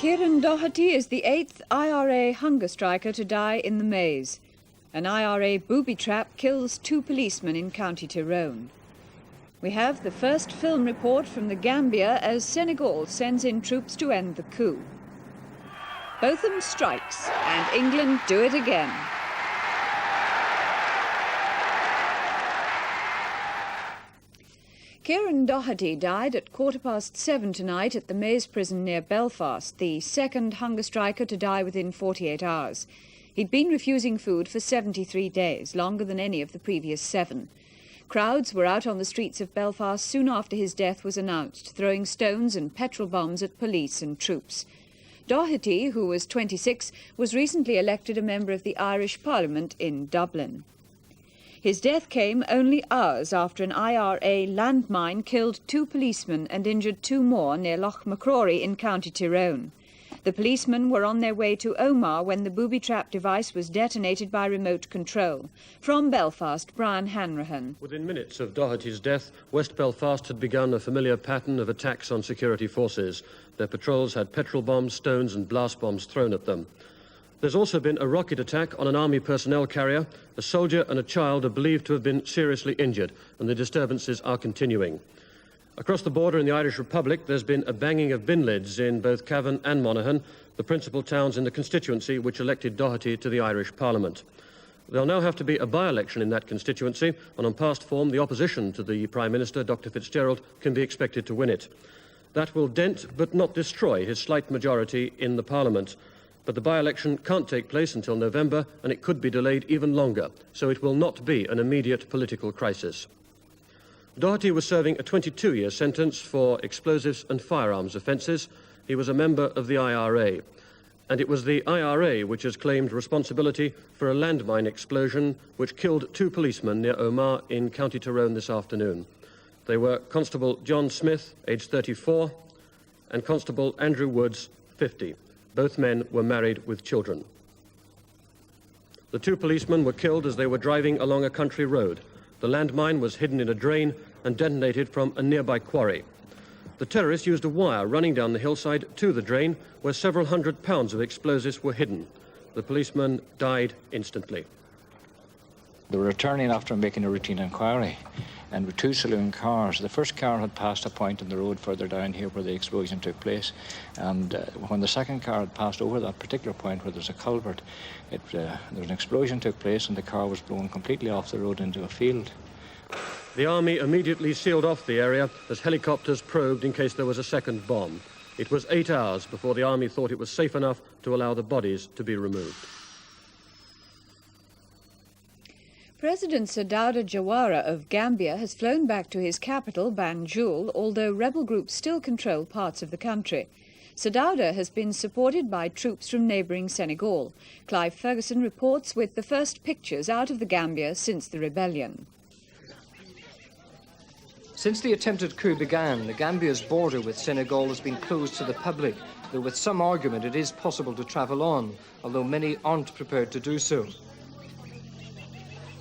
Kieran Doherty is the 8th IRA Hunger Striker to die in the maze. An IRA booby trap kills 2 policemen in County Tyrone. We have the first film report from the Gambia as Senegal sends in troops to end the coup. Botham strikes and England do it again. Kieran Doherty died at 7:15 tonight at the Maze prison near Belfast, the second hunger striker to die within 48 hours. He'd been refusing food for 73 days, longer than any of the previous 7. Crowds were out on the streets of Belfast soon after his death was announced, throwing stones and petrol bombs at police and troops. Doherty, who was 26, was recently elected a member of the Irish Parliament in Dublin. His death came only hours after an IRA landmine killed 2 policemen and injured 2 more near Loch Macrory in County Tyrone. The policemen were on their way to Omagh when the booby trap device was detonated by remote control. From Belfast, Brian Hanrahan. Within minutes of Doherty's death, West Belfast had begun a familiar pattern of attacks on security forces. Their patrols had petrol bombs, stones and blast bombs thrown at them. There's also been a rocket attack on an army personnel carrier. A soldier and a child are believed to have been seriously injured, and the disturbances are continuing. Across the border in the Irish Republic, there's been a banging of bin lids in both Cavan and Monaghan, the principal towns in the constituency which elected Doherty to the Irish Parliament. There'll now have to be a by-election in that constituency, and on past form, the opposition to the Prime Minister, Dr. Fitzgerald, can be expected to win it. That will dent but not destroy his slight majority in the Parliament. But the by-election can't take place until November, and it could be delayed even longer, so it will not be an immediate political crisis. Doherty was serving a 22-year sentence for explosives and firearms offences. He was a member of the IRA, and it was the IRA which has claimed responsibility for a landmine explosion which killed 2 policemen near Omagh in County Tyrone this afternoon. They were Constable John Smith, aged 34, and Constable Andrew Woods, 50. Both men were married with children. The 2 policemen were killed as they were driving along a country road. The landmine was hidden in a drain and detonated from a nearby quarry. The terrorists used a wire running down the hillside to the drain where several hundred pounds of explosives were hidden. The policemen died instantly. They were returning after making a routine inquiry, and with 2 saloon cars. The first car had passed a point in the road further down here where the explosion took place, and when the second car had passed over that particular point where there's a culvert, there was an explosion took place and the car was blown completely off the road into a field. The army immediately sealed off the area as helicopters probed in case there was a second bomb. It was 8 hours before the army thought it was safe enough to allow the bodies to be removed. President Sadauda Jawara of Gambia has flown back to his capital, Banjul, although rebel groups still control parts of the country. Sadauda has been supported by troops from neighbouring Senegal. Clive Ferguson reports with the first pictures out of the Gambia since the rebellion. Since the attempted coup began, the Gambia's border with Senegal has been closed to the public, though with some argument it is possible to travel on, although many aren't prepared to do so.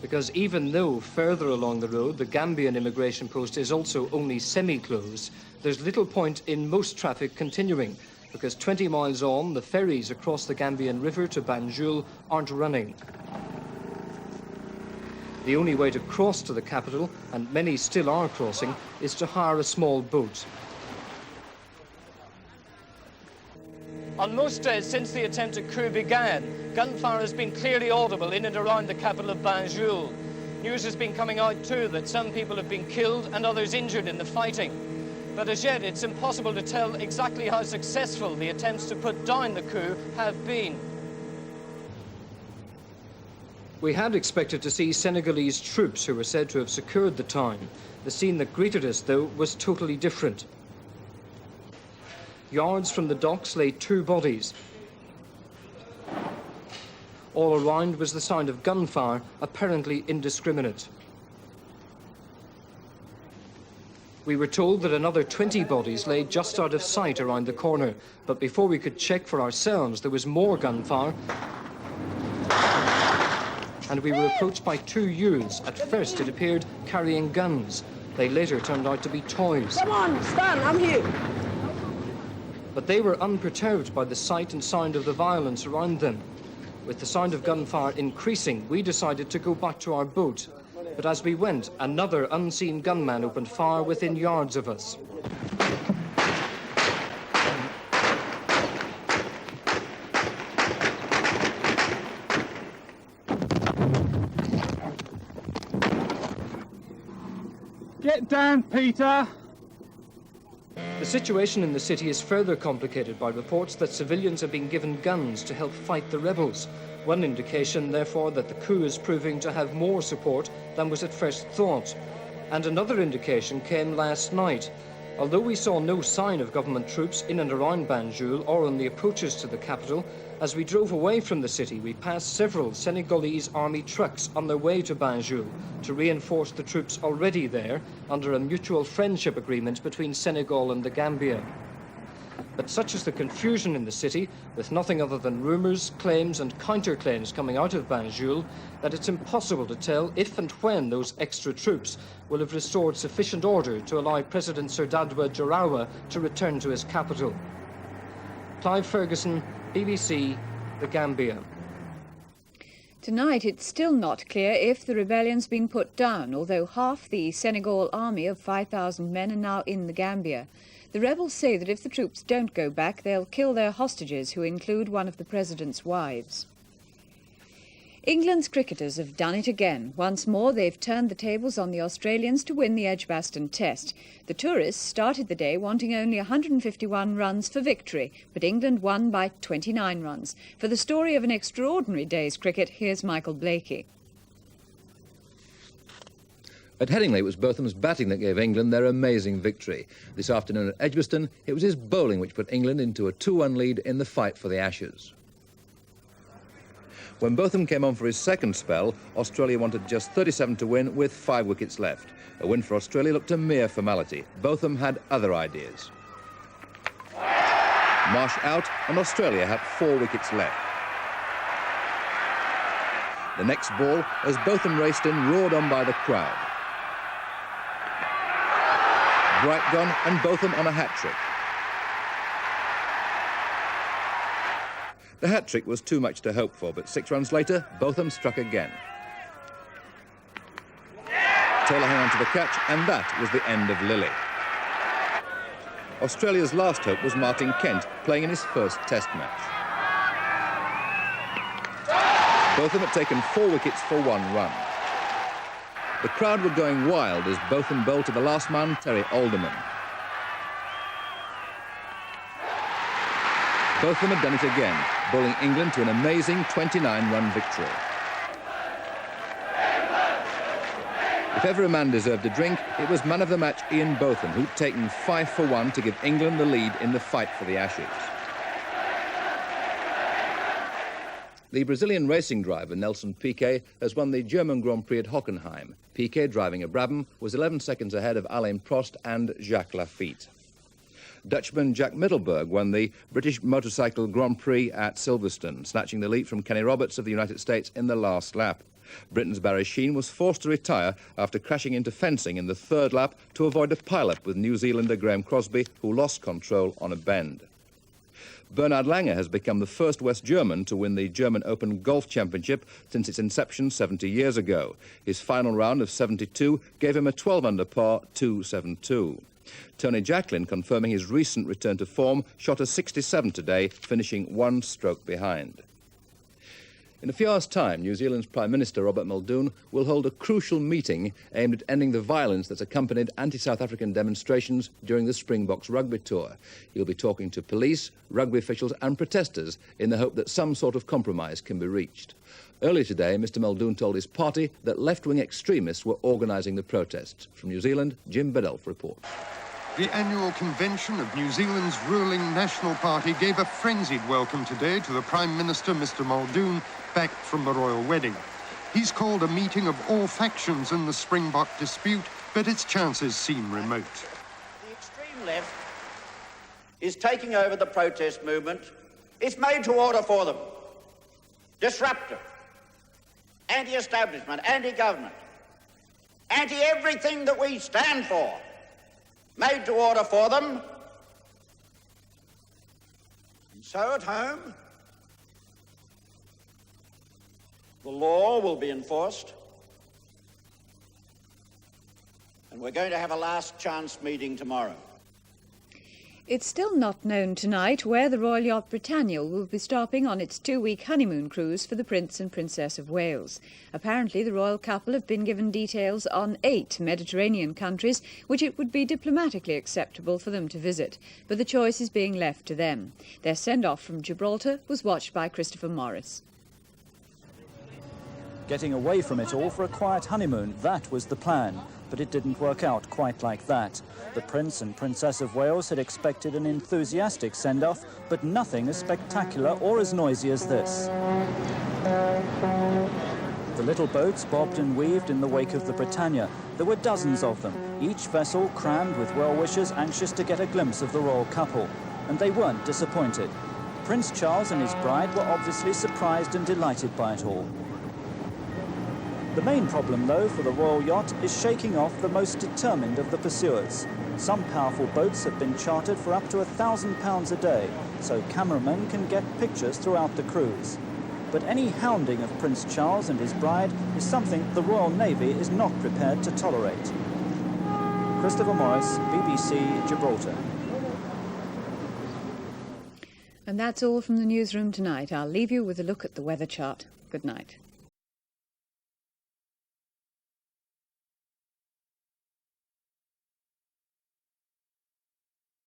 Because even though further along the road the Gambian immigration post is also only semi-closed, there's little point in most traffic continuing, because 20 miles on, the ferries across the Gambian River to Banjul aren't running. The only way to cross to the capital, and many still are crossing, is to hire a small boat. On most days since the attempted coup began, gunfire has been clearly audible in and around the capital of Banjul. News has been coming out too that some people have been killed and others injured in the fighting. But as yet it's impossible to tell exactly how successful the attempts to put down the coup have been. We had expected to see Senegalese troops who were said to have secured the town. The scene that greeted us, though, was totally different. Yards from the docks lay 2 bodies. All around was the sound of gunfire, apparently indiscriminate. We were told that another 20 bodies lay just out of sight around the corner, but before we could check for ourselves, there was more gunfire, and we were approached by 2 youths. At first, it appeared, carrying guns. They later turned out to be toys. Come on, stand, I'm here. but they were unperturbed by the sight and sound of the violence around them. With the sound of gunfire increasing, we decided to go back to our boat. But as we went, another unseen gunman opened fire within yards of us. Get down, Peter! The situation in the city is further complicated by reports that civilians have been given guns to help fight the rebels. One indication, therefore, that the coup is proving to have more support than was at first thought. And another indication came last night. Although we saw no sign of government troops in and around Banjul or on the approaches to the capital, as we drove away from the city, we passed several Senegalese army trucks on their way to Banjul to reinforce the troops already there under a mutual friendship agreement between Senegal and the Gambia. But such is the confusion in the city, with nothing other than rumours, claims and counterclaims coming out of Banjul, that it's impossible to tell if and when those extra troops will have restored sufficient order to allow President Serdadwa Jarawa to return to his capital. Clive Ferguson, BBC, The Gambia. Tonight, it's still not clear if the rebellion's been put down, although half the Senegal army of 5,000 men are now in the Gambia. The rebels say that if the troops don't go back, they'll kill their hostages, who include one of the president's wives. England's cricketers have done it again. Once more, they've turned the tables on the Australians to win the Edgbaston Test. The tourists started the day wanting only 151 runs for victory, but England won by 29 runs. For the story of an extraordinary day's cricket, here's Michael Blakey. At Headingley, it was Botham's batting that gave England their amazing victory. This afternoon at Edgbaston, it was his bowling which put England into a 2-1 lead in the fight for the Ashes. When Botham came on for his second spell, Australia wanted just 37 to win with 5 wickets left. A win for Australia looked a mere formality. Botham had other ideas. Marsh out, and Australia had 4 wickets left. The next ball, as Botham raced in, roared on by the crowd. Bright gone, and Botham on a hat-trick. The hat-trick was too much to hope for, but 6 runs later, Botham struck again. Taylor hung on to the catch, and that was the end of Lily. Australia's last hope was Martin Kent, playing in his first Test match. Botham had taken 4 wickets for 1 run. The crowd were going wild as Botham bowled to the last man, Terry Alderman. Botham had done it again, bowling England to an amazing 29-run victory. If ever a man deserved a drink, it was man of the match Ian Botham, who'd taken 5 for 1 to give England the lead in the fight for the Ashes. The Brazilian racing driver Nelson Piquet has won the German Grand Prix at Hockenheim. Piquet, driving a Brabham, was 11 seconds ahead of Alain Prost and Jacques Lafitte. Dutchman Jack Middelburg won the British Motorcycle Grand Prix at Silverstone, snatching the lead from Kenny Roberts of the United States in the last lap. Britain's Barry Sheene was forced to retire after crashing into fencing in the 3rd lap to avoid a pile-up with New Zealander Graham Crosby, who lost control on a bend. Bernhard Langer has become the first West German to win the German Open Golf Championship since its inception 70 years ago. His final round of 72 gave him a 12-under par 272. Tony Jacklin, confirming his recent return to form, shot a 67 today, finishing 1 stroke behind. In a few hours' time, New Zealand's Prime Minister Robert Muldoon will hold a crucial meeting aimed at ending the violence that's accompanied anti-South African demonstrations during the Springboks rugby tour. He'll be talking to police, rugby officials and protesters in the hope that some sort of compromise can be reached. Earlier today, Mr Muldoon told his party that left-wing extremists were organising the protests. From New Zealand, Jim Bedell reports. The annual convention of New Zealand's ruling National Party gave a frenzied welcome today to the Prime Minister, Mr Muldoon, back from the royal wedding. He's called a meeting of all factions in the Springbok dispute, but its chances seem remote. The extreme left is taking over the protest movement. It's made to order for them. Disruptive, anti-establishment, anti-government, anti-everything that we stand for. Made to order for them. So at home, the law will be enforced, and we're going to have a last chance meeting tomorrow. It's still not known tonight where the Royal Yacht Britannia will be stopping on its 2-week honeymoon cruise for the Prince and Princess of Wales. Apparently, the royal couple have been given details on 8 Mediterranean countries which it would be diplomatically acceptable for them to visit, but the choice is being left to them. Their send-off from Gibraltar was watched by Christopher Morris. Getting away from it all for a quiet honeymoon, that was the plan. But it didn't work out quite like that. The Prince and Princess of Wales had expected an enthusiastic send-off, but nothing as spectacular or as noisy as this. The little boats bobbed and weaved in the wake of the Britannia. There were dozens of them, each vessel crammed with well-wishers anxious to get a glimpse of the royal couple. And they weren't disappointed. Prince Charles and his bride were obviously surprised and delighted by it all. The main problem, though, for the royal yacht is shaking off the most determined of the pursuers. Some powerful boats have been chartered for up to £1,000 a day, so cameramen can get pictures throughout the cruise. But any hounding of Prince Charles and his bride is something the Royal Navy is not prepared to tolerate. Christopher Morris, BBC, Gibraltar. And that's all from the newsroom tonight. I'll leave you with a look at the weather chart. Good night.